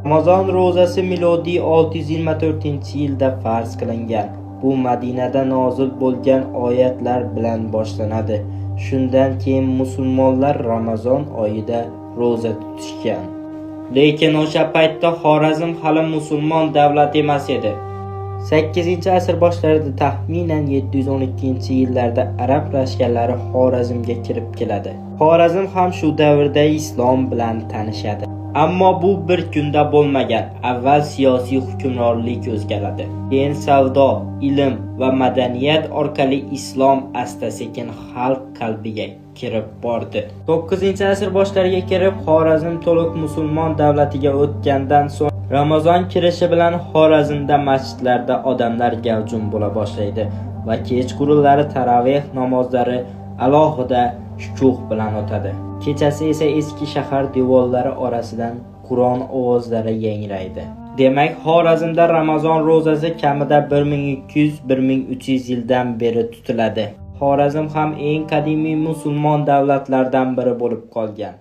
Ramazon ro'zasi milodiy 624-yilda farz qilingan. Bu Madinada nozil bo'lgan oyatlar bilan boshlanadi. Shundan keyin musulmonlar Ramazon oyida ro'za tutishgan. Lekin o'sha paytda Xorazm hali musulmon davlat emas edi. 8-asr boshlarida taxminan 712-yillarda arab lashkarlari Xorazmga kirib keladi. Xorazm ham shu davrda islom bilan tanishadi. Ammo bu bir kunda bo'lmagan. Avval siyosiy hukmronlik o'zgaradi. Keyin savdo, ilm va madaniyat orqali islom asta-sekin xalq qalbiga kirib bordi. 9-asr boshlariga kirib Xorazm to'liq musulmon davlatiga o'tgandan so'ng Ramazon kirishi bilan Xorazmda masjidlarda odamlar gavjum bo'la boshlaydi va kechqurunlari taraveh namozlari alohida shukuh bilan o'tadi. Kechasi esa eski shahar devorlari orasidan Qur'on ovozlari yangraydi. Demak, Xorazmda Ramazon ro'zasi kamida 1200-1300 yildan beri tutiladi. Xorazm ham eng qadimiy musulmon davlatlardan biri bo'lib qolgan.